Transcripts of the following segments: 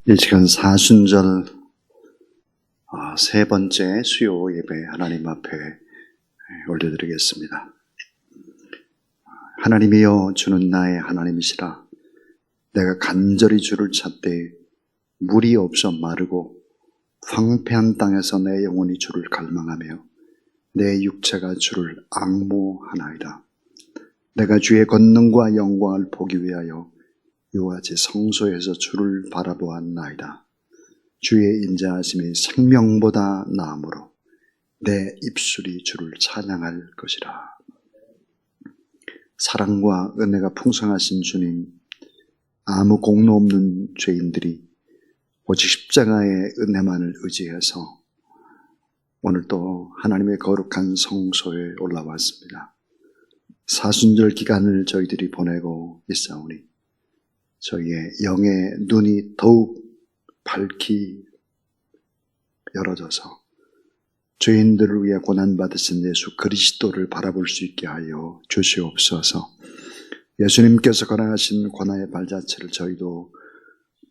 이 시간 사순절 세 번째 수요 예배 하나님 앞에 올려드리겠습니다. 하나님이여 주는 나의 하나님이시라. 내가 간절히 주를 찾되 물이 없어 마르고 황폐한 땅에서 내 영혼이 주를 갈망하며 내 육체가 주를 앙모하나이다. 내가 주의 권능과 영광을 보기 위하여 이와 같이 성소에서 주를 바라보았나이다. 주의 인자하심이 생명보다 나으므로 내 입술이 주를 찬양할 것이라. 사랑과 은혜가 풍성하신 주님, 아무 공로 없는 죄인들이 오직 십자가의 은혜만을 의지해서 오늘 또 하나님의 거룩한 성소에 올라왔습니다. 사순절 기간을 저희들이 보내고 있사오니 저희의 영의 눈이 더욱 밝히 열어져서 죄인들을 위해 고난받으신 예수 그리스도를 바라볼 수 있게 하여 주시옵소서. 예수님께서 걸어가신 고난의 발자취를 저희도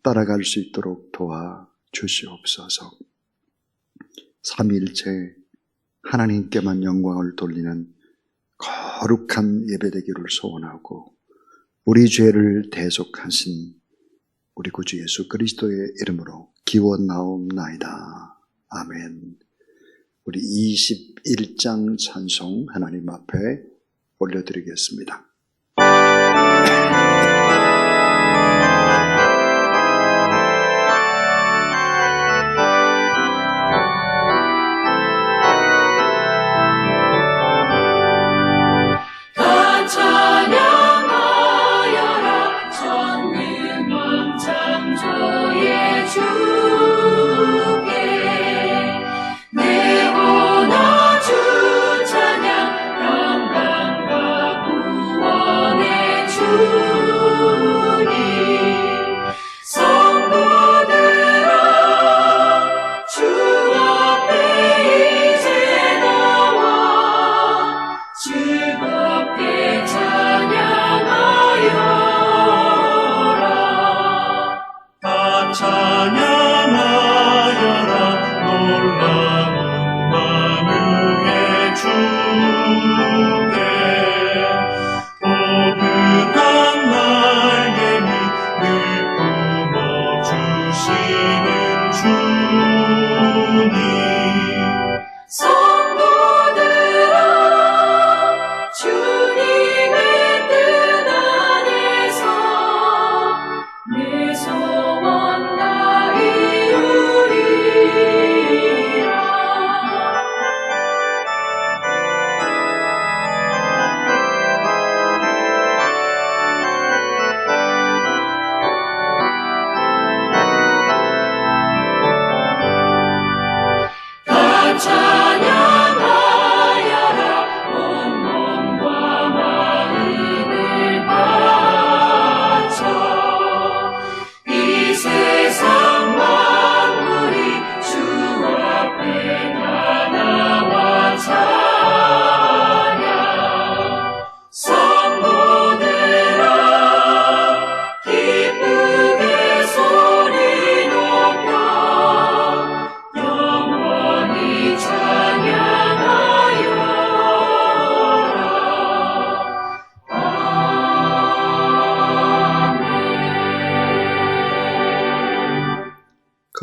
따라갈 수 있도록 도와 주시옵소서. 삼위일체 하나님께만 영광을 돌리는 거룩한 예배되기를 소원하고 우리 죄를 대속하신 우리 구주 예수 그리스도의 이름으로 기원나옵나이다. 아멘. 우리 21장 찬송 하나님 앞에 올려드리겠습니다.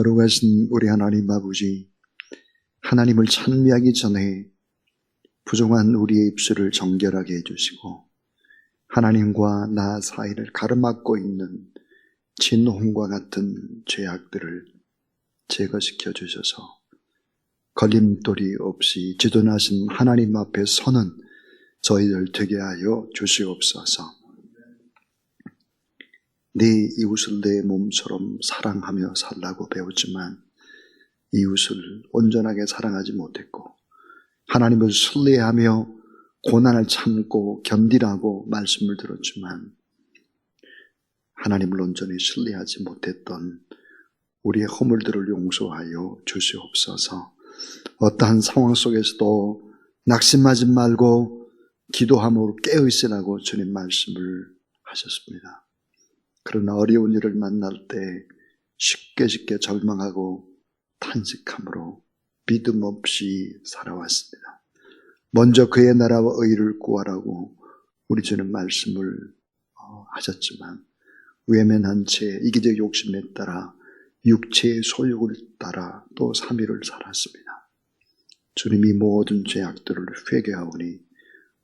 거룩하신 우리 하나님 아버지, 하나님을 찬미하기 전에 부정한 우리의 입술을 정결하게 해주시고 하나님과 나 사이를 가로막고 있는 진홍과 같은 죄악들을 제거시켜 주셔서 걸림돌이 없이 지도나신 하나님 앞에 서는 저희들 되게 하여 주시옵소서. 네 이웃을 내 몸처럼 사랑하며 살라고 배웠지만 이웃을 온전하게 사랑하지 못했고 하나님을 신뢰하며 고난을 참고 견디라고 말씀을 들었지만 하나님을 온전히 신뢰하지 못했던 우리의 허물들을 용서하여 주시옵소서. 어떠한 상황 속에서도 낙심하지 말고 기도함으로 깨어있으라고 주님 말씀을 하셨습니다. 그러나 어려운 일을 만날 때 쉽게 절망하고 탄식함으로 믿음 없이 살아왔습니다. 먼저 그의 나라와 의를 구하라고 우리 주는 말씀을 하셨지만 외면한 채 이기적 욕심에 따라 육체의 소욕을 따라 또 3일을 살았습니다. 주님이 모든 죄악들을 회개하오니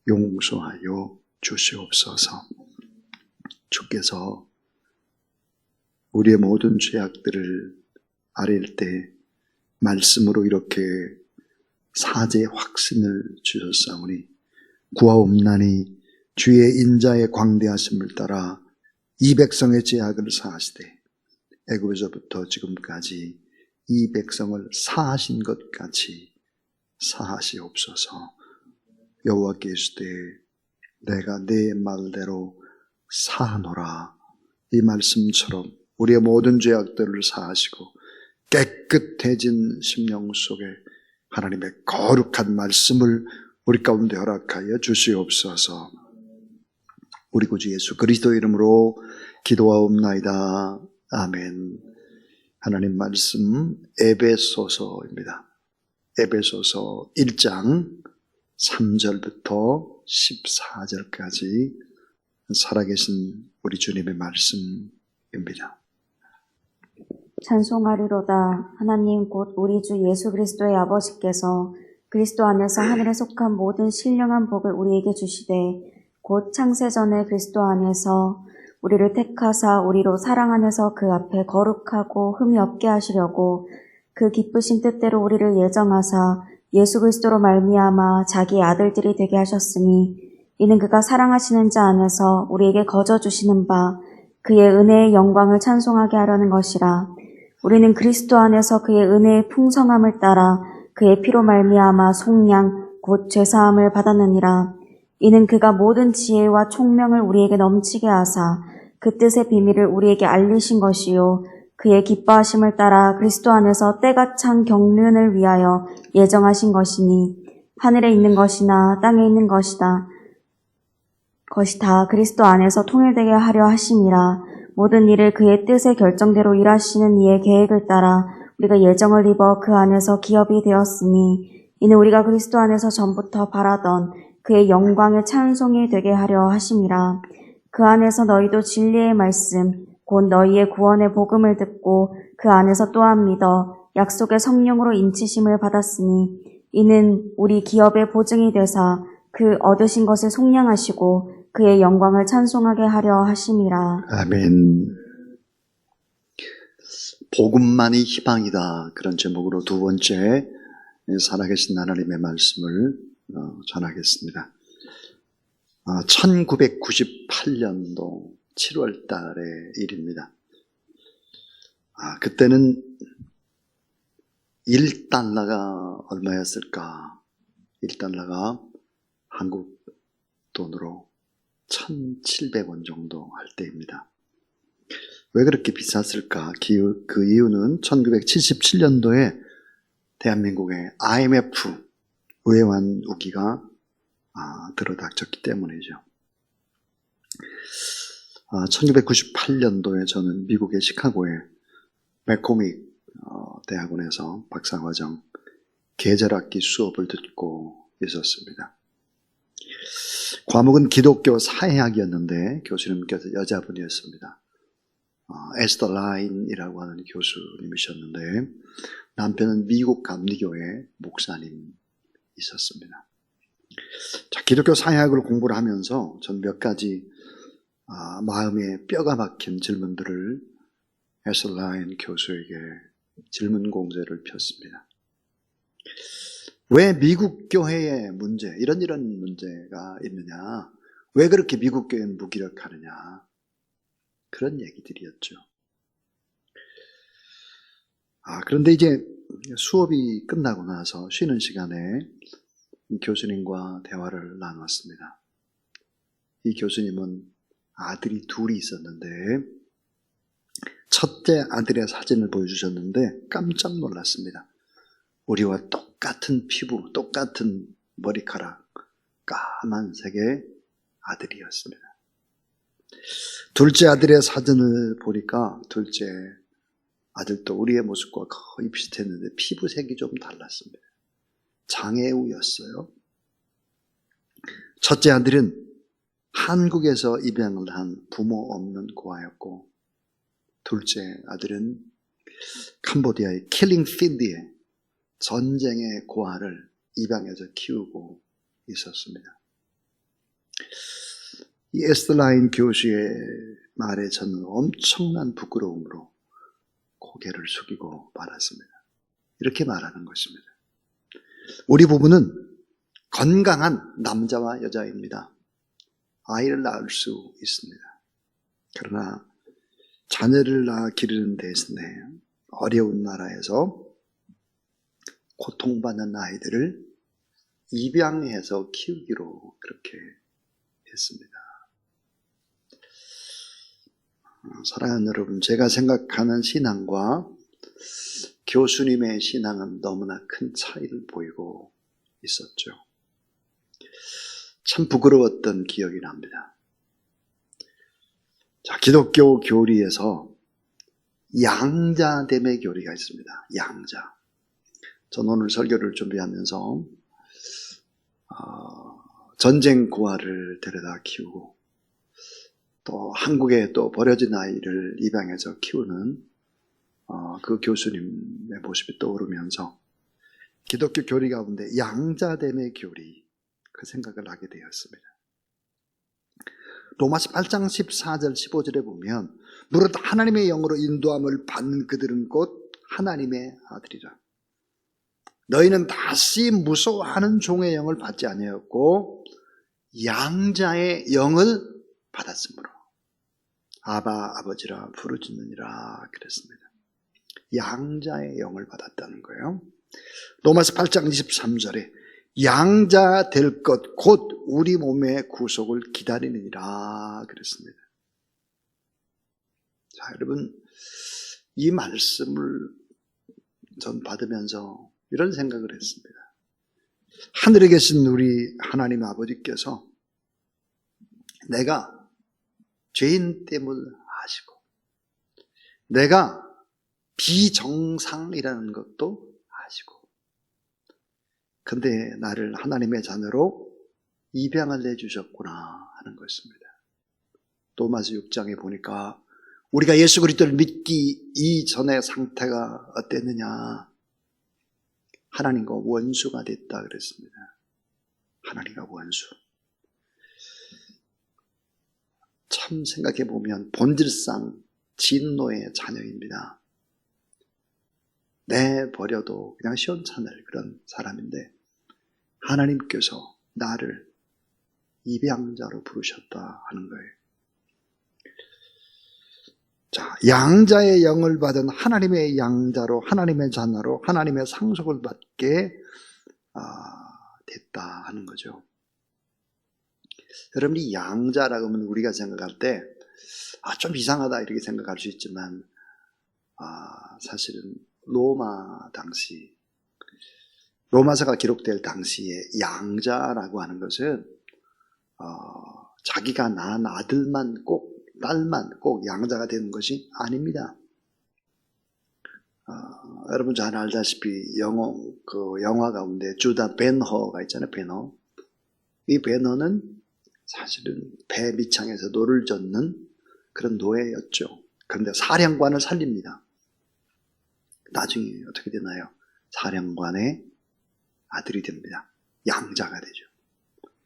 용서하여 주시옵소서. 주께서 우리의 모든 죄악들을 아뢰일 때 말씀으로 이렇게 사죄의 확신을 주셨사오니 구하옵나니 주의 인자의 광대하심을 따라 이 백성의 죄악을 사하시되 애굽에서부터 지금까지 이 백성을 사하신 것 같이 사하시옵소서. 여호와께 이르시되 내가 내 말대로 사하노라. 이 말씀처럼 우리의 모든 죄악들을 사하시고 깨끗해진 심령 속에 하나님의 거룩한 말씀을 우리 가운데 허락하여 주시옵소서. 우리 구주 예수 그리스도 이름으로 기도하옵나이다. 아멘. 하나님 말씀 에베소서입니다. 에베소서 1장 3절부터 14절까지 살아계신 우리 주님의 말씀입니다. 찬송하리로다. 하나님 곧 우리 주 예수 그리스도의 아버지께서 그리스도 안에서 하늘에 속한 모든 신령한 복을 우리에게 주시되 곧 창세전에 그리스도 안에서 우리를 택하사 우리로 사랑 안에서 그 앞에 거룩하고 흠이 없게 하시려고 그 기쁘신 뜻대로 우리를 예정하사 예수 그리스도로 말미암아 자기의 아들들이 되게 하셨으니 이는 그가 사랑하시는 자 안에서 우리에게 거저 주시는 바 그의 은혜의 영광을 찬송하게 하려는 것이라. 우리는 그리스도 안에서 그의 은혜의 풍성함을 따라 그의 피로 말미암아 속량 곧 죄사함을 받았느니라. 이는 그가 모든 지혜와 총명을 우리에게 넘치게 하사 그 뜻의 비밀을 우리에게 알리신 것이요 그의 기뻐하심을 따라 그리스도 안에서 때가 찬 경륜을 위하여 예정하신 것이니 하늘에 있는 것이나 땅에 있는 것이 다 그리스도 안에서 통일되게 하려 하심이라. 모든 일을 그의 뜻의 결정대로 일하시는 이의 계획을 따라 우리가 예정을 입어 그 안에서 기업이 되었으니 이는 우리가 그리스도 안에서 전부터 바라던 그의 영광의 찬송이 되게 하려 하심이라. 그 안에서 너희도 진리의 말씀 곧 너희의 구원의 복음을 듣고 그 안에서 또한 믿어 약속의 성령으로 인치심을 받았으니 이는 우리 기업의 보증이 되사 그 얻으신 것을 속량하시고 그의 영광을 찬송하게 하려 하심이라. 아멘. 복음만이 희망이다. 그런 제목으로 두 번째 살아계신 하나님의 말씀을 전하겠습니다. 1998년도 7월 달의 일입니다. 그때는 1달러가 얼마였을까? 1달러가 한국 돈으로 1,700원 정도 할 때입니다. 왜 그렇게 비쌌을까? 그 이유는 1977년도에 대한민국의 IMF 외환 위기가 들어닥쳤기 때문이죠. 1998년도에 저는 미국의 시카고의 맥코믹 대학원에서 박사과정 계절학기 수업을 듣고 있었습니다. 과목은 기독교 사회학이었는데 교수님께서 여자분이었습니다. 에스더 라인이라고 하는 교수님이셨는데 남편은 미국 감리교회 목사님이셨습니다. 자, 기독교 사회학을 공부를 하면서 전 몇 가지 마음에 뼈가 박힌 질문들을 에스더 라인 교수에게 질문 공세를 폈습니다. 왜 미국 교회의 문제, 이런 문제가 있느냐? 왜 그렇게 미국 교회는 무기력하느냐? 그런 얘기들이었죠. 그런데 이제 수업이 끝나고 나서 쉬는 시간에 교수님과 대화를 나눴습니다. 이 교수님은 아들이 둘이 있었는데 첫째 아들의 사진을 보여주셨는데 깜짝 놀랐습니다. 우리와 똑같은 피부, 똑같은 머리카락, 까만색의 아들이었습니다. 둘째 아들의 사진을 보니까 둘째 아들도 우리의 모습과 거의 비슷했는데 피부색이 좀 달랐습니다. 장애우였어요. 첫째 아들은 한국에서 입양을 한 부모 없는 고아였고, 둘째 아들은 캄보디아의 킬링필드에 전쟁의 고아를 입양해서 키우고 있었습니다. 이 에스더라인 교수의 말에 저는 엄청난 부끄러움으로 고개를 숙이고 말았습니다. 이렇게 말하는 것입니다. 우리 부부는 건강한 남자와 여자입니다. 아이를 낳을 수 있습니다. 그러나 자녀를 낳아 기르는 대신에 어려운 나라에서 고통받는 아이들을 입양해서 키우기로 그렇게 했습니다. 사랑하는 여러분, 제가 생각하는 신앙과 교수님의 신앙은 너무나 큰 차이를 보이고 있었죠. 참 부끄러웠던 기억이 납니다. 자, 기독교 교리에서 양자됨의 교리가 있습니다. 양자. 전 오늘 설교를 준비하면서 전쟁 고아를 데려다 키우고 또 한국에 또 버려진 아이를 입양해서 키우는 그 교수님의 모습이 떠오르면서 기독교 교리 가운데 양자됨의 교리, 그 생각을 하게 되었습니다. 로마서 8장 14절 15절에 보면 무릇 하나님의 영으로 인도함을 받는 그들은 곧 하나님의 아들이라. 너희는 다시 무서워하는 종의 영을 받지 아니하였고 양자의 영을 받았으므로 아바 아버지라 부르짖느니라 그랬습니다. 양자의 영을 받았다는 거예요. 로마서 8장 23절에 양자 될 것 곧 우리 몸의 구속을 기다리느니라 그랬습니다. 자, 여러분, 이 말씀을 전 받으면서 이런 생각을 했습니다. 하늘에 계신 우리 하나님 아버지께서 내가 죄인 됨을 아시고 내가 비정상이라는 것도 아시고 근데 나를 하나님의 자녀로 입양을 내주셨구나 하는 것입니다. 로마서 6장에 보니까 우리가 예수 그리스도를 믿기 이전의 상태가 어땠느냐, 하나님과 원수가 됐다 그랬습니다. 하나님과 원수. 참 생각해 보면 본질상 진노의 자녀입니다. 내버려도 그냥 시원찮을 그런 사람인데 하나님께서 나를 입양자로 부르셨다 하는 거예요. 자, 양자의 영을 받은 하나님의 양자로, 하나님의 자녀로, 하나님의 상속을 받게 됐다 하는 거죠. 여러분, 이 양자라고 하면 우리가 생각할 때 좀 이상하다 이렇게 생각할 수 있지만 사실은 로마서가 기록될 당시에 양자라고 하는 것은 자기가 낳은 아들만 꼭, 딸만 꼭 양자가 되는 것이 아닙니다. 여러분 잘 알다시피 영화 가운데 주다 벤허가 있잖아요. 벤허. 이 벤허는 사실은 배 밑창에서 노를 젓는 그런 노예였죠. 그런데 사령관을 살립니다. 나중에 어떻게 되나요? 사령관의 아들이 됩니다. 양자가 되죠.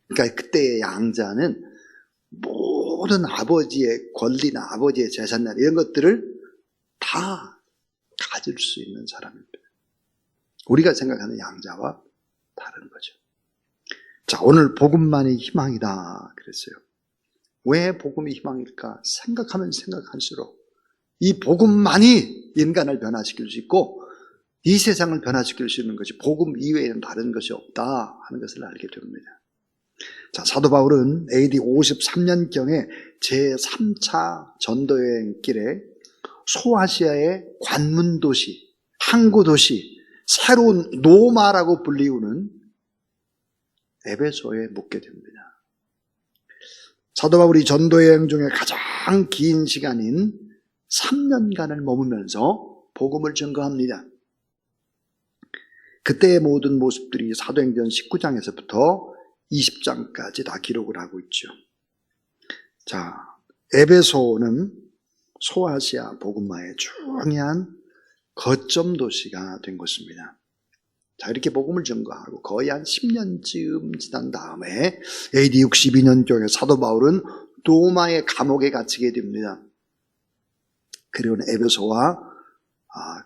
그러니까 그때의 양자는 모든 아버지의 권리나 아버지의 재산이나 이런 것들을 다 가질 수 있는 사람입니다. 우리가 생각하는 양자와 다른 거죠. 자, 오늘 복음만이 희망이다 그랬어요. 왜 복음이 희망일까? 생각하면 생각할수록 이 복음만이 인간을 변화시킬 수 있고 이 세상을 변화시킬 수 있는 것이 복음 이외에는 다른 것이 없다 하는 것을 알게 됩니다. 자, 사도 바울은 AD 53년경에 제3차 전도여행길에 소아시아의 관문도시, 항구도시, 새로운 노마라고 불리우는 에베소에 묵게 됩니다. 사도 바울이 전도여행 중에 가장 긴 시간인 3년간을 머물면서 복음을 증거합니다. 그때의 모든 모습들이 사도행전 19장에서부터 20장까지 다 기록을 하고 있죠. 자, 에베소는 소아시아 복음화의 중요한 거점 도시가 된 것입니다. 자, 이렇게 복음을 증거하고 거의 한 10년쯤 지난 다음에 AD 62년경에 사도 바울은 로마의 감옥에 갇히게 됩니다. 그리고는 에베소와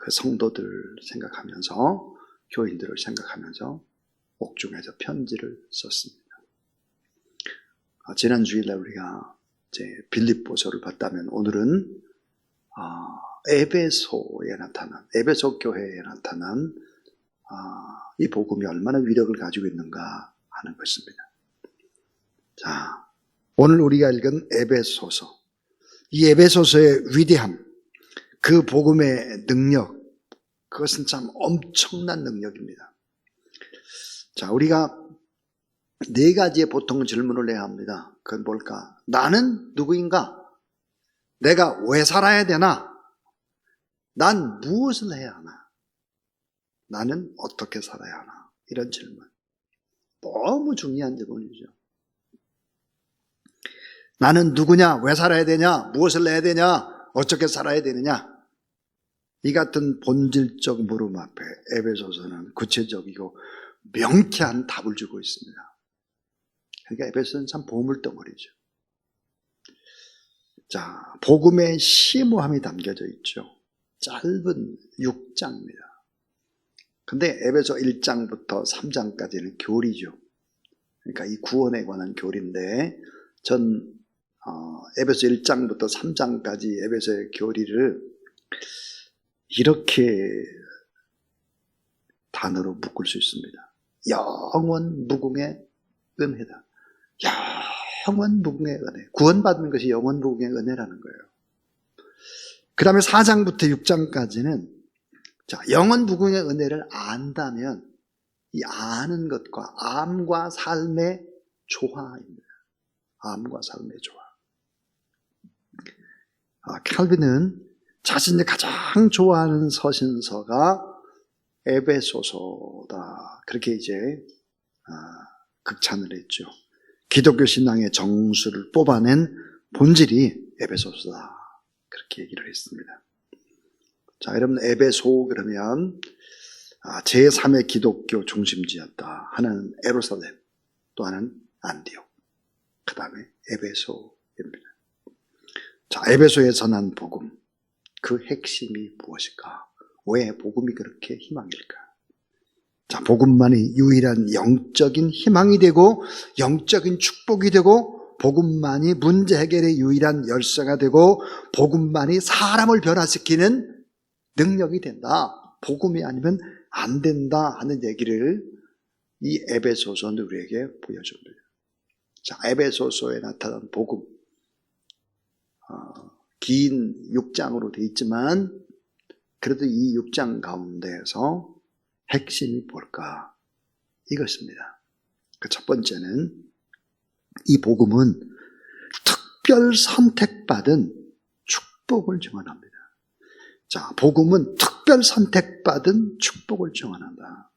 그 성도들을 생각하면서, 교인들을 생각하면서 옥중에서 편지를 썼습니다. 지난 주일날 우리가 이제 빌립보서를 봤다면, 오늘은 에베소에 나타난, 에베소 교회에 나타난 이 복음이 얼마나 위력을 가지고 있는가 하는 것입니다. 자, 오늘 우리가 읽은 에베소서, 이 에베소서의 위대함, 그 복음의 능력, 그것은 참 엄청난 능력입니다. 자, 우리가 네 가지의 보통 질문을 해야 합니다. 그건 뭘까? 나는 누구인가? 내가 왜 살아야 되나? 난 무엇을 해야 하나? 나는 어떻게 살아야 하나? 이런 질문. 너무 중요한 질문이죠. 나는 누구냐? 왜 살아야 되냐? 무엇을 해야 되냐? 어떻게 살아야 되느냐? 이 같은 본질적 물음 앞에 에베소서는 구체적이고 명쾌한 답을 주고 있습니다. 그러니까 에베소서는 참 보물덩어리죠. 자, 복음의 심오함이 담겨져 있죠. 짧은 6장입니다. 근데 에베소 1장부터 3장까지는 교리죠. 그러니까 이 구원에 관한 교리인데, 전 에베소 1장부터 3장까지 에베소의 교리를 이렇게 단어로 묶을 수 있습니다. 영원 무궁의 은혜다. 영원 무궁의 은혜. 구원받는 것이 영원 무궁의 은혜라는 거예요. 그 다음에 4장부터 6장까지는 자, 영원 무궁의 은혜를 안다면 이 아는 것과 암과 삶의 조화입니다. 암과 삶의 조화. 칼빈은 자신이 가장 좋아하는 서신서가 에베소서다. 그렇게 이제 극찬을 했죠. 기독교 신앙의 정수를 뽑아낸 본질이 에베소서다. 그렇게 얘기를 했습니다. 자, 여러분, 에베소 그러면 제3의 기독교 중심지였다. 하나는 예루살렘, 또 하나는 안디옥, 그 다음에 에베소입니다. 자, 에베소에 전한 복음, 그 핵심이 무엇일까? 왜 복음이 그렇게 희망일까? 자, 복음만이 유일한 영적인 희망이 되고 영적인 축복이 되고, 복음만이 문제 해결의 유일한 열쇠가 되고, 복음만이 사람을 변화시키는 능력이 된다. 복음이 아니면 안 된다 하는 얘기를 이 에베소서는 우리에게 보여줍니다. 자, 에베소서에 나타난 복음, 긴 6장으로 되어 있지만 그래도 이 6장 가운데에서 핵심이 뭘까? 이것입니다. 그 첫 번째는 이 복음은 특별 선택받은 축복을 증언합니다. 자, 복음은 특별 선택받은 축복을 증언한다.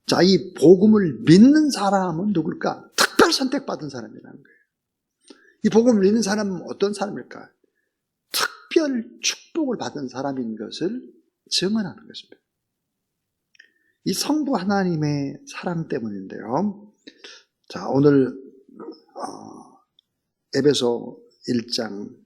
자, 이 복음을 믿는 사람은 누굴까? 특별 선택받은 사람이라는 거예요. 이 복음을 믿는 사람은 어떤 사람일까? 특별 축복을 받은 사람인 것을 증언하는 것입니다. 이 성부 하나님의 사랑 때문인데요. 자, 오늘 에베소 1장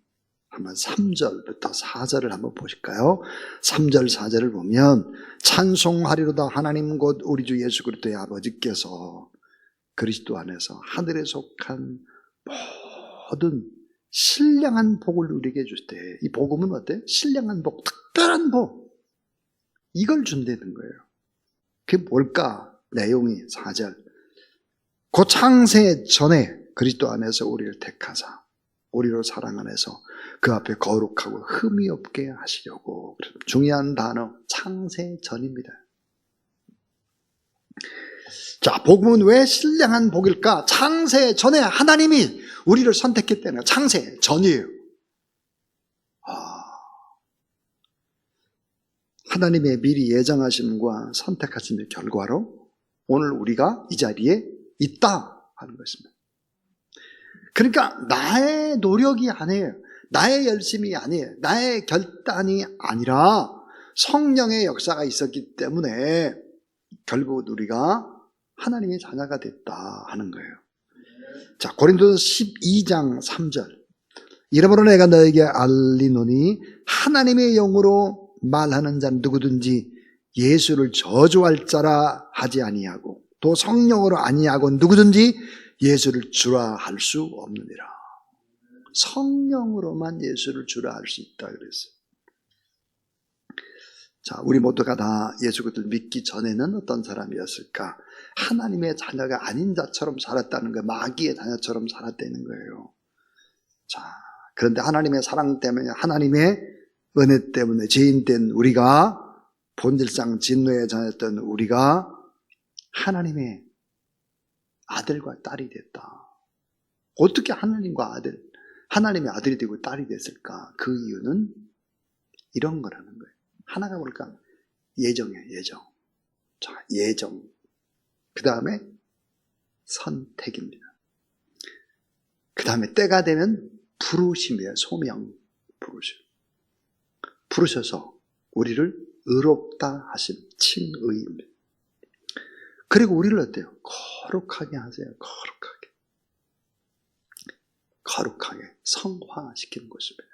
한번 3절부터 4절을 한번 보실까요? 3절 4절을 보면, 찬송하리로다 하나님 곧 우리 주 예수 그리스도의 아버지께서 그리스도 안에서 하늘에 속한 모든 신령한 복을 누리게 주실 때, 이 복음은 어때? 신령한 복, 특별한 복, 이걸 준다는 거예요. 그게 뭘까? 내용이 4절. 곧 창세 전에 그리스도 안에서 우리를 택하사 우리로 사랑 안에서 그 앞에 거룩하고 흠이 없게 하시려고. 중요한 단어, 창세 전입니다. 자, 복음은 왜 신령한 복일까? 창세 전에 하나님이 우리를 선택했기 때문에 창세 전이에요. 하나님의 미리 예정하심과 선택하심의 결과로 오늘 우리가 이 자리에 있다 하는 것입니다. 그러니까 나의 노력이 아니에요. 나의 열심이 아니에요. 나의 결단이 아니라 성령의 역사가 있었기 때문에 결국 우리가 하나님의 자녀가 됐다 하는 거예요. 자, 고린도서 12장 3절. 이러므로 내가 너에게 알리노니 하나님의 영으로 말하는 자는 누구든지 예수를 저주할 자라 하지 아니하고 또 성령으로 아니하고 누구든지 예수를 주라 할 수 없느니라. 성령으로만 예수를 주라 할 수 있다 그랬어요. 자, 우리 모두가 다 예수 그리스도를 믿기 전에는 어떤 사람이었을까? 하나님의 자녀가 아닌 자처럼 살았다는 거예요. 마귀의 자녀처럼 살았다는 거예요. 자, 그런데 하나님의 사랑 때문에, 하나님의 은혜 때문에 죄인된 우리가, 본질상 진노의 자녀였던 우리가 하나님의 아들과 딸이 됐다. 어떻게 하나님의 아들이 되고 딸이 됐을까? 그 이유는 이런 거라는 거예요. 하나가 뭘까? 예정이에요, 예정. 자, 예정. 그 다음에 선택입니다. 그 다음에 때가 되면 부르심이에요, 소명. 부르심. 부르셔서 우리를 의롭다 하심, 칭의입니다. 그리고 우리를 어때요? 거룩하게 하세요, 거룩하게. 거룩하게 성화시키는 것입니다.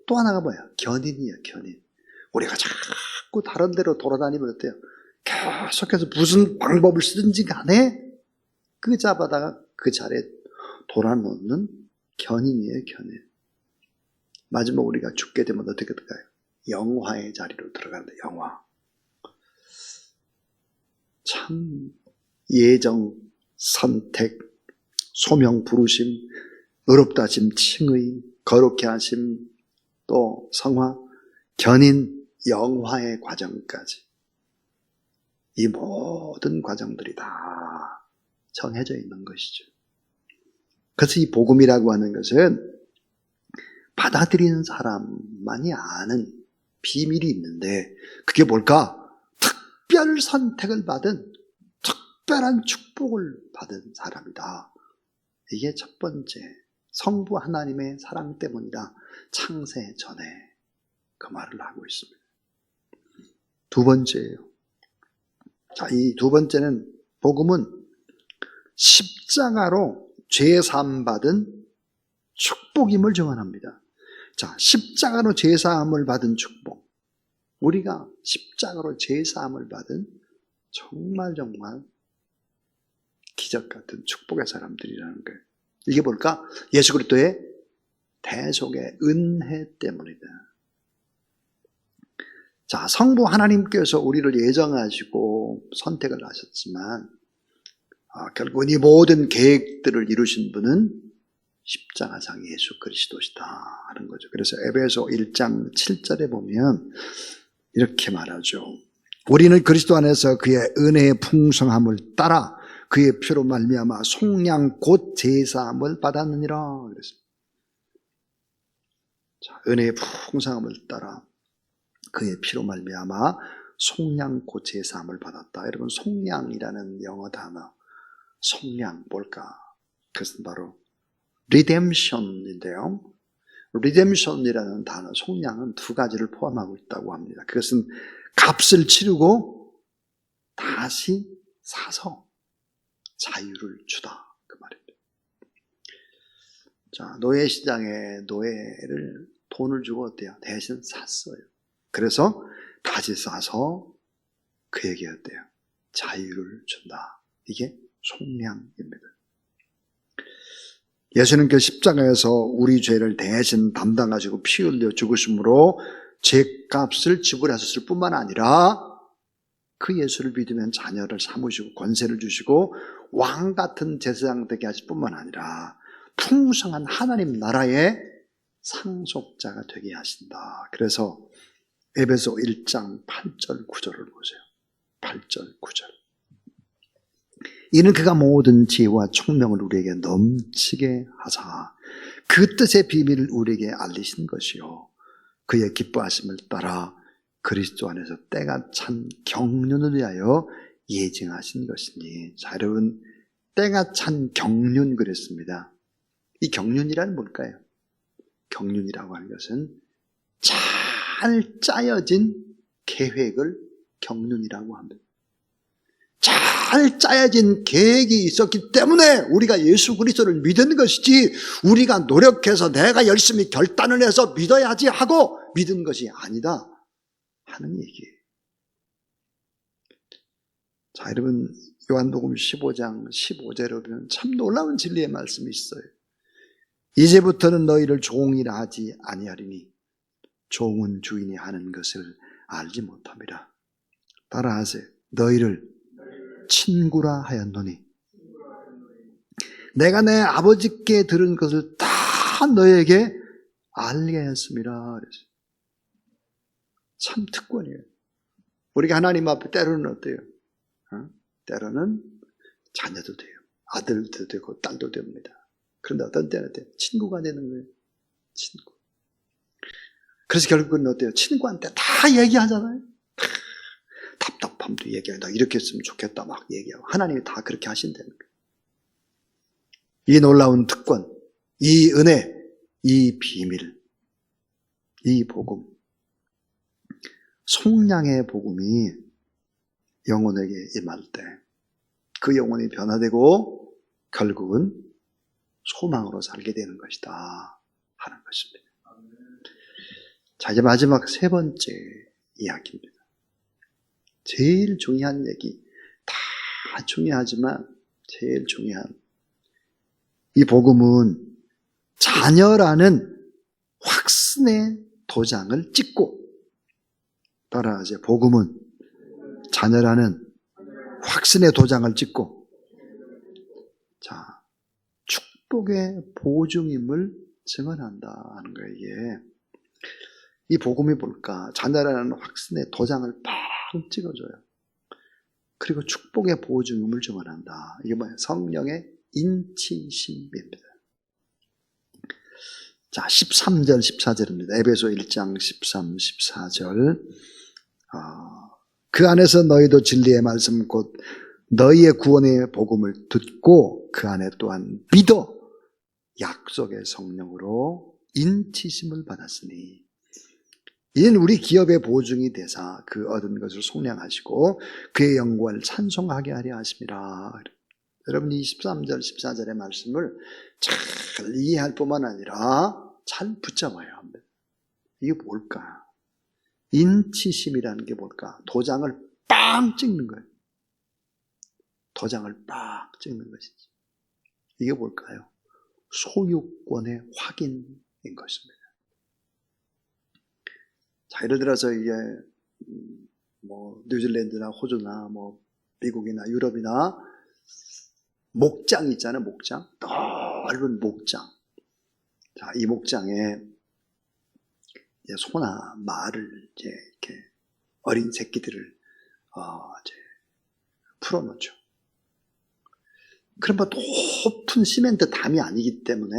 또 하나가 뭐야? 견인이에요, 견인. 우리가 자꾸 다른 데로 돌아다니면 어때요? 계속해서 무슨 방법을 쓰든지 간에 그 잡아다가 그 자리에 돌아놓는 견인이에요, 견인. 마지막 우리가 죽게 되면 어떻게 될까요? 영화의 자리로 들어간다, 영화. 참 예정, 선택, 소명, 부르심, 의롭다 하심, 칭의, 거룩해 하심, 또 성화, 견인, 영화의 과정까지. 이 모든 과정들이 다 정해져 있는 것이죠. 그래서 이 복음이라고 하는 것은 받아들이는 사람만이 아는 비밀이 있는데 그게 뭘까? 특별 선택을 받은 특별한 축복을 받은 사람이다. 이게 첫 번째, 성부 하나님의 사랑 때문이다. 창세 전에 그 말을 하고 있습니다. 두 번째예요. 자, 이 두 번째는 복음은 십자가로 죄사함 받은 축복임을 증언합니다. 자, 십자가로 죄사함을 받은 축복. 우리가 십자가로 죄사함을 받은 정말 기적 같은 축복의 사람들이라는 거예요. 이게 뭘까? 예수 그리스도의 대속의 은혜 때문이다. 자, 성부 하나님께서 우리를 예정하시고 선택을 하셨지만 결국은 이 모든 계획들을 이루신 분은 십자가상 예수 그리스도시다 하는 거죠. 그래서 에베소 1장 7절에 보면 이렇게 말하죠. 우리는 그리스도 안에서 그의 은혜의 풍성함을 따라 그의 피로 말미암아 속량 곧 제사함을 받았느니라 그랬습니다. 자, 은혜의 풍성함을 따라 그의 피로 말미암아 속량 곧 제사함을 받았다. 여러분, 속량이라는 영어 단어, 속량 뭘까? 그것은 바로 redemption인데요. redemption이라는 단어, 속량은 두 가지를 포함하고 있다고 합니다. 그것은 값을 치르고 다시 사서 자유를 주다, 그 말입니다. 자, 노예 시장에 노예를 돈을 주고 어때요? 대신 샀어요. 그래서 다시 사서 그에게 어때요? 자유를 준다. 이게 속량입니다. 예수님께서 십자가에서 우리 죄를 대신 담당하시고 피 흘려 죽으심으로 죄값을 지불하셨을 뿐만 아니라 그 예수를 믿으면 자녀를 삼으시고 권세를 주시고 왕 같은 제사장 되게 하실 뿐만 아니라 풍성한 하나님 나라의 상속자가 되게 하신다. 그래서 에베소 1장 8절 9절을 보세요. 8절 9절. 이는 그가 모든 지혜와 총명을 우리에게 넘치게 하사 그 뜻의 비밀을 우리에게 알리신 것이요 그의 기뻐하심을 따라 그리스도 안에서 때가 찬 경륜을 위하여 예증하신 것이니. 자, 여러분, 때가 찬 경륜 그랬습니다. 이 경륜이란 뭘까요? 경륜이라고 하는 것은 잘 짜여진 계획을 경륜이라고 합니다. 잘 짜여진 계획이 있었기 때문에 우리가 예수 그리스도를 믿는 것이지, 우리가 노력해서 내가 열심히 결단을 해서 믿어야지 하고 믿은 것이 아니다 하는 얘기예요. 자, 여러분, 요한복음 15장 15절에 보면 참 놀라운 진리의 말씀이 있어요. 이제부터는 너희를 종이라 하지 아니하리니 종은 주인이 하는 것을 알지 못함이라. 따라하세요. 너희를 친구라 하였노니 내가 내 아버지께 들은 것을 다 너희에게 알게 하였음이라. 참 특권이에요. 우리가 하나님 앞에 때로는 어때요? 때로는 자녀도 돼요. 아들도 되고 딸도 됩니다. 그런데 어떤 때는 어때요? 친구가 되는 거예요. 친구. 그래서 결국은 어때요? 친구한테 다 얘기하잖아요. 답답함도 얘기하고, 나 이렇게 했으면 좋겠다 막 얘기하고. 하나님이 다 그렇게 하신다는 거예요. 이 놀라운 특권, 이 은혜, 이 비밀, 이 복음, 속량의 복음이 영혼에게 임할 때 그 영혼이 변화되고 결국은 소망으로 살게 되는 것이다 하는 것입니다. 자, 이제 마지막 세 번째 이야기입니다. 제일 중요한 얘기, 다 중요하지만 제일 중요한 이 복음은 자녀라는 확신의 도장을 찍고, 따라하세요. 복음은 자녀라는 확신의 도장을 찍고, 자, 축복의 보증임을 증언한다 하는 거예요. 이게. 이 복음이 뭘까? 자녀라는 확신의 도장을 팍 찍어줘요. 그리고 축복의 보증임을 증언한다. 이게 뭐예요? 성령의 인치심입니다. 자, 13절, 14절입니다. 에베소 1장 13, 14절. 그 안에서 너희도 진리의 말씀 곧 너희의 구원의 복음을 듣고 그 안에 또한 믿어 약속의 성령으로 인치심을 받았으니 이는 우리 기업의 보증이 되사 그 얻은 것을 속량하시고 그의 영광을 찬송하게 하려 하심이라. 여러분, 이 13절, 14절의 말씀을 잘 이해할 뿐만 아니라 잘 붙잡아야 합니다. 이게 뭘까? 인치심이라는 게 뭘까? 도장을 빵 찍는 거예요. 도장을 빵 찍는 것이지. 이게 뭘까요? 소유권의 확인인 것입니다. 자, 예를 들어서 이게 뉴질랜드나 호주나 미국이나 유럽이나 목장 있잖아요. 목장, 넓은 목장. 자, 이 목장에 소나 말을 이렇게 어린 새끼들을 풀어놓죠. 그럼 높은 시멘트 담이 아니기 때문에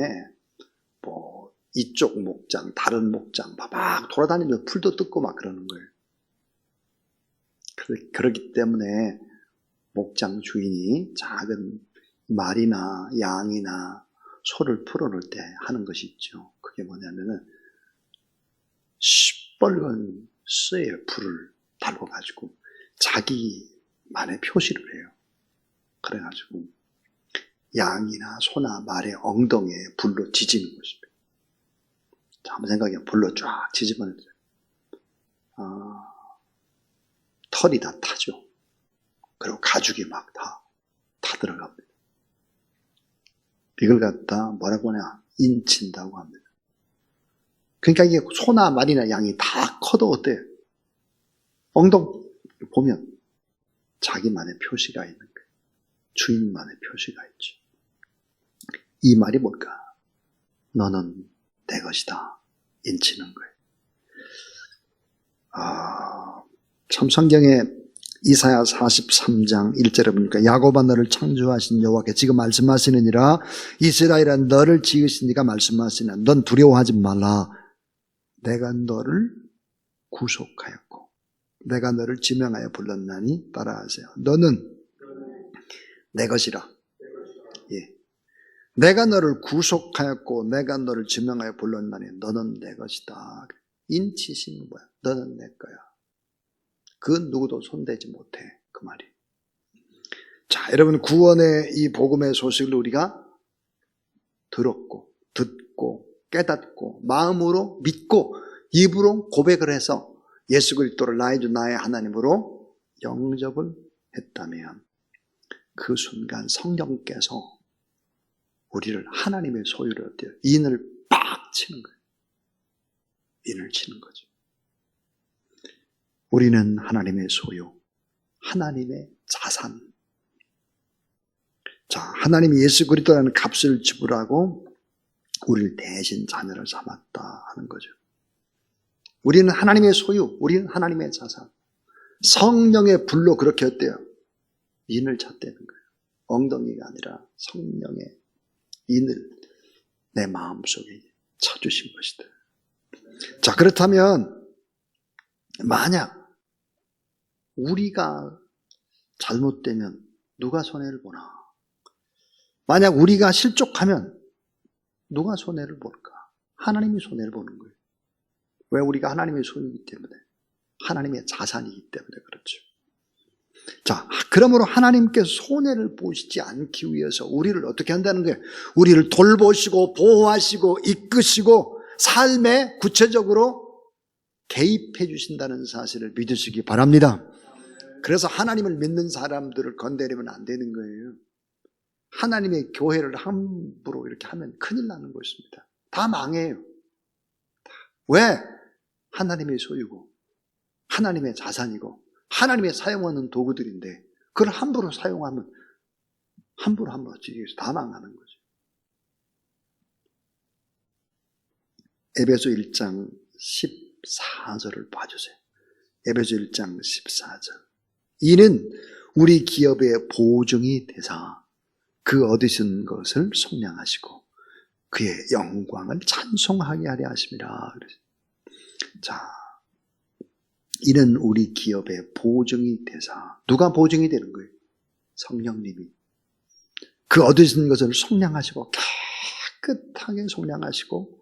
이쪽 목장, 다른 목장 막 돌아다니면서 풀도 뜯고 막 그러는 거예요. 그렇기 때문에 목장 주인이 작은 말이나 양이나 소를 풀어놓을 때 하는 것이 있죠. 그게 뭐냐면은 시뻘건 쇠에 불을 달궈가지고 자기만의 표시를 해요. 그래가지고 양이나 소나 말의 엉덩이에 불로 지지는 것입니다. 자, 한번 생각해요. 불로 쫙 지지면 털이 다 타죠. 그리고 가죽이 막 다 들어갑니다. 이걸 갖다 뭐라고 하냐? 인친다고 합니다. 그러니까 이게 소나 말이나 양이 다 커도 어때요? 엉덩이 보면 자기만의 표시가 있는 거예요. 주인만의 표시가 있죠. 이 말이 뭘까? 너는 내 것이다. 인치는 거예요. 참 성경에 이사야 43장 1절에 보니까 야곱아 너를 창조하신 여호와께 지금 말씀하시느니라 이스라엘아 너를 지으시니까 말씀하시느니라 넌 두려워하지 말라. 내가 너를 구속하였고 내가 너를 지명하여 불렀나니 따라하세요. 너는 내 것이라. 예. 내가 너를 구속하였고 내가 너를 지명하여 불렀나니 너는 내 것이다. 인치시는 거야. 너는 내 거야. 그 누구도 손대지 못해. 그 말이. 자, 여러분 구원의 이 복음의 소식을 우리가 들었고 듣고 깨닫고 마음으로 믿고 입으로 고백을 해서 예수 그리스도를 나의 주 나의 하나님으로 영접을 했다면 그 순간 성령께서 우리를 하나님의 소유로 어때요? 인을 빡 치는 거예요. 인을 치는 거죠. 우리는 하나님의 소유, 하나님의 자산. 자, 하나님이 예수 그리스도라는 값을 지불하고 우리를 대신 자녀를 삼았다 하는 거죠. 우리는 하나님의 소유, 우리는 하나님의 자산. 성령의 불로 그렇게 어때요? 인을 찼다는 거예요. 엉덩이가 아니라 성령의 인을 내 마음속에 쳐주신 것이다. 자, 그렇다면 만약 우리가 잘못되면 누가 손해를 보나? 만약 우리가 실족하면 누가 손해를 볼까? 하나님이 손해를 보는 거예요. 왜? 우리가 하나님의 소유이기 때문에, 하나님의 자산이기 때문에 그렇죠. 자, 그러므로 하나님께서 손해를 보시지 않기 위해서 우리를 어떻게 한다는 거예요? 우리를 돌보시고 보호하시고 이끄시고 삶에 구체적으로 개입해 주신다는 사실을 믿으시기 바랍니다. 그래서 하나님을 믿는 사람들을 건드리면 안 되는 거예요. 하나님의 교회를 함부로 이렇게 하면 큰일 나는 것입니다. 다 망해요. 왜? 하나님의 소유고 하나님의 자산이고 하나님의 사용하는 도구들인데 그걸 함부로 사용하면 함부로 다 망하는 거죠. 에베소 1장 14절을 봐주세요. 에베소 1장 14절. 이는 우리 기업의 보증이 되사 그 얻으신 것을 속량하시고 그의 영광을 찬송하게 하려 하심이라. 자, 이는 우리 기업의 보증이 되사. 누가 보증이 되는 거예요? 성령님이. 그 얻으신 것을 속량하시고 깨끗하게 속량하시고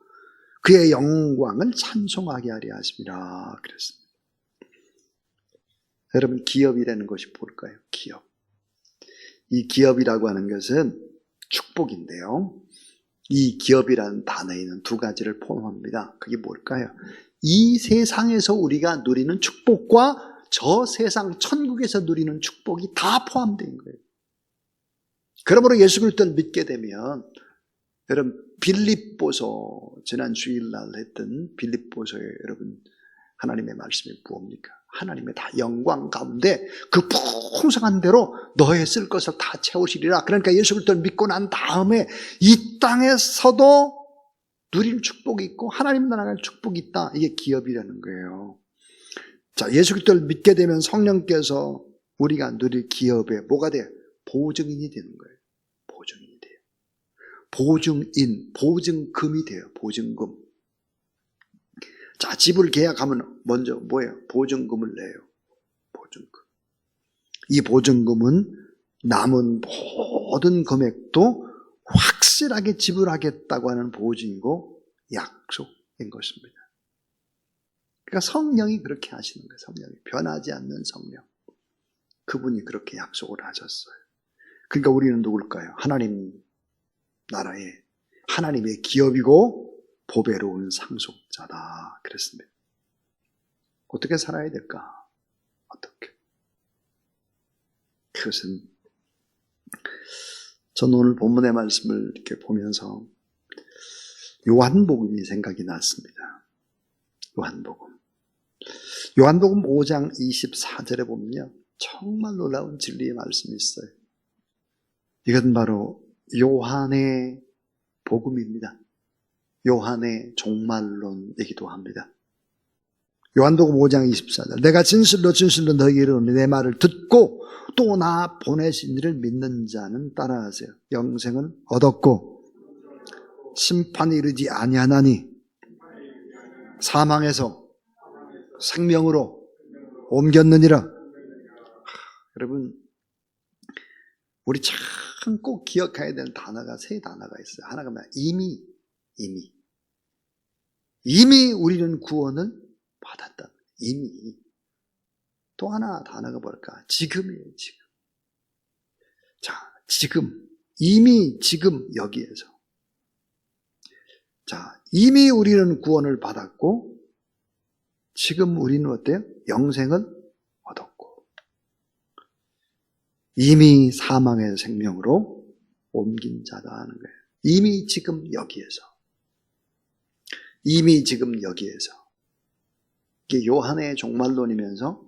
그의 영광을 찬송하게 하려 하심이라 그랬습니다. 여러분, 기업이라는 것이 뭘까요? 기업. 이 기업이라고 하는 것은 축복인데요. 이 기업이라는 단어에는 두 가지를 포함합니다. 그게 뭘까요? 이 세상에서 우리가 누리는 축복과 저 세상 천국에서 누리는 축복이 다 포함된 거예요. 그러므로 예수 그리스도를 믿게 되면 여러분 빌립보서 지난 주일날 했던 빌립보서에 여러분 하나님의 말씀이 무엇입니까? 하나님의 다 영광 가운데 그 풍성한 대로 너의 쓸 것을 다 채우시리라. 그러니까 예수 그리스도를 믿고 난 다음에 이 땅에서도 누릴 축복이 있고 하나님 나라의 축복이 있다. 이게 기업이라는 거예요. 자, 예수 그리스도를 믿게 되면 성령께서 우리가 누릴 기업에 뭐가 돼요? 보증인이 되는 거예요. 보증인이 돼요. 보증인, 보증금이 돼요. 보증금. 자, 집을 계약하면 먼저 뭐예요? 보증금을 내요. 보증금. 이 보증금은 남은 모든 금액도 확실하게 지불하겠다고 하는 보증이고 약속인 것입니다. 그러니까 성령이 그렇게 하시는 거예요. 성령이 변하지 않는 성령. 그분이 그렇게 약속을 하셨어요. 그러니까 우리는 누굴까요? 하나님 나라의 하나님의 기업이고 보배로운 상속자다 그랬습니다. 어떻게 살아야 될까? 어떻게? 그것은 저는 오늘 본문의 말씀을 이렇게 보면서 요한복음이 생각이 났습니다. 요한복음 5장 24절에 보면요, 정말 놀라운 진리의 말씀이 있어요. 이것은 바로 요한의 복음입니다. 요한의 종말론이기도 합니다. 요한복음 5장 24절. 내가 진실로 진실로 너희에게 이르노니 내 말을 듣고 또 나 보내신 이를 믿는 자는 따라하세요. 영생은 얻었고 심판에 이르지 아니하나니 사망에서 생명으로 옮겼느니라. 여러분, 우리 참 꼭 기억해야 되는 단어가 세 단어가 있어요. 하나가 뭐야? 이미. 이미 우리는 구원을 받았다. 이미. 또 하나 단어가 뭘까? 지금이에요, 지금. 자, 지금. 이미 지금 여기에서. 자, 이미 우리는 구원을 받았고, 지금 우리는 어때요? 영생을 얻었고, 이미 사망의 생명으로 옮긴 자다 하는 거예요. 이미 지금 여기에서. 이미 지금 여기에서. 이게 요한의 종말론이면서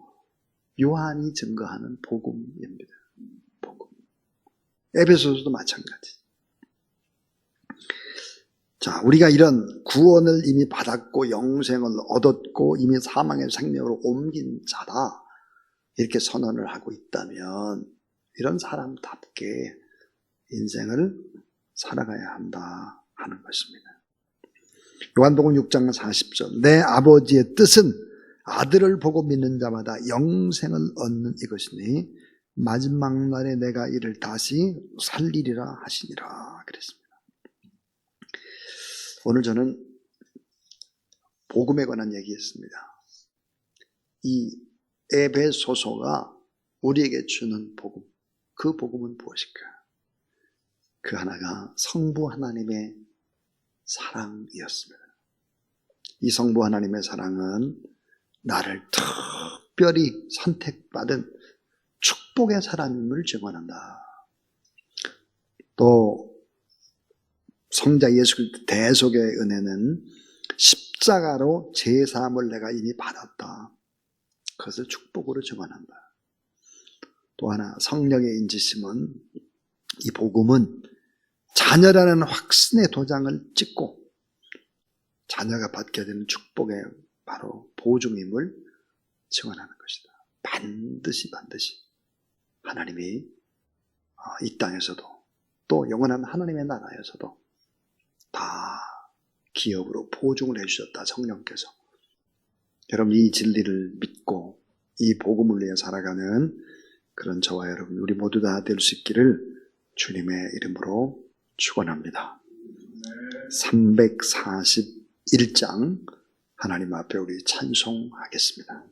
요한이 증거하는 복음입니다. 복음. 에베소서도 마찬가지. 자, 우리가 이런 구원을 이미 받았고 영생을 얻었고 이미 사망의 생명으로 옮긴 자다 이렇게 선언을 하고 있다면 이런 사람답게 인생을 살아가야 한다 하는 것입니다. 요한복음 6장 40절 내 아버지의 뜻은 아들을 보고 믿는 자마다 영생을 얻는 이것이니 마지막 날에 내가 이를 다시 살리리라 하시니라 그랬습니다. 오늘 저는 복음에 관한 얘기했습니다. 이 에베소서가 우리에게 주는 복음, 그 복음은 무엇일까? 그 하나가 성부 하나님의 사랑이었습니다. 이 성부 하나님의 사랑은 나를 특별히 선택받은 축복의 사람임을 증언한다. 또 성자 예수 그리스도 대속의 은혜는 십자가로 제사함을 내가 이미 받았다. 그것을 축복으로 증언한다. 또 하나 성령의 인지심은 이 복음은 자녀라는 확신의 도장을 찍고 자녀가 받게 되는 축복의 바로 보증임을 증언하는 것이다. 반드시 하나님이 이 땅에서도 또 영원한 하나님의 나라에서도 다 기업으로 보증을 해주셨다. 성령께서. 여러분 이 진리를 믿고 이 복음을 위해 살아가는 그런 저와 여러분 우리 모두 다 될 수 있기를 주님의 이름으로 축원합니다. 341장 하나님 앞에 우리 찬송하겠습니다.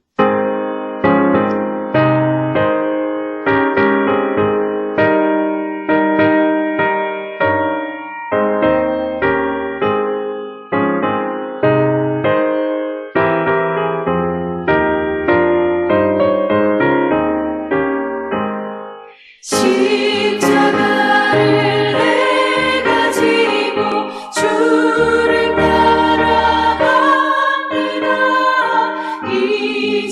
이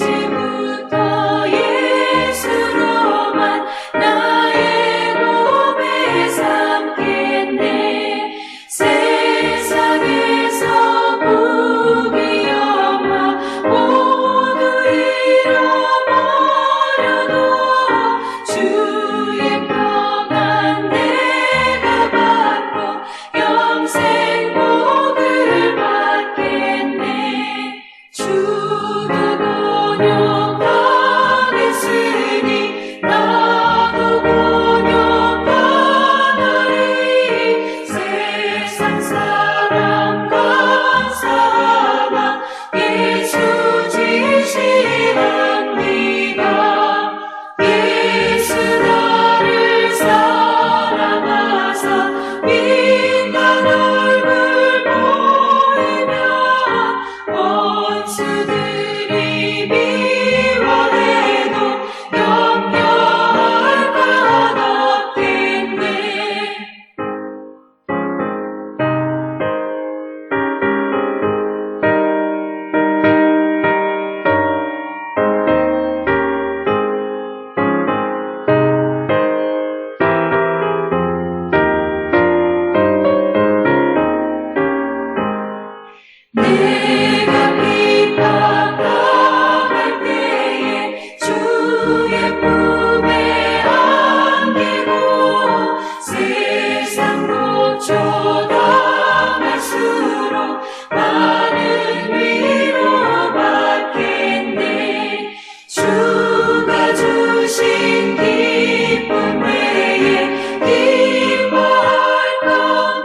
주신 기쁨 외에 기뻐할 것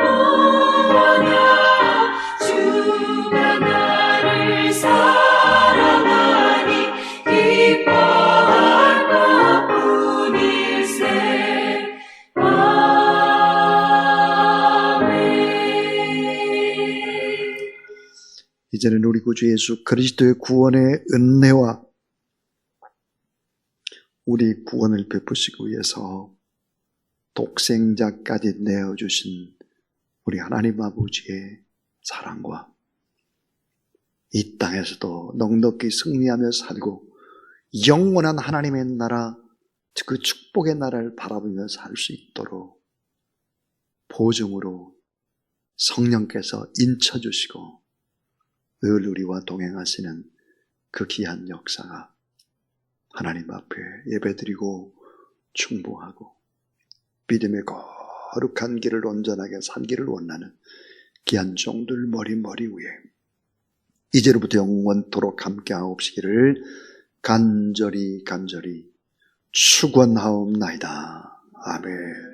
무엇냐 주가 나를 사랑하니 기뻐할 것뿐일세. 아멘. 이제는 우리 구주 예수 그리스도의 구원의 은혜와 우리 구원을 베푸시기 위해서 독생자까지 내어주신 우리 하나님 아버지의 사랑과 이 땅에서도 넉넉히 승리하며 살고 영원한 하나님의 나라, 그 축복의 나라를 바라보며 살 수 있도록 보증으로 성령께서 인쳐주시고 늘 우리와 동행하시는 그 귀한 역사가 하나님 앞에 예배드리고 충봉하고 믿음의 거룩한 길을 온전하게 살기를 원하는 귀한 종들 머리 위에 이제로부터 영원토록 함께하옵시기를 간절히 축원하옵나이다. 아멘.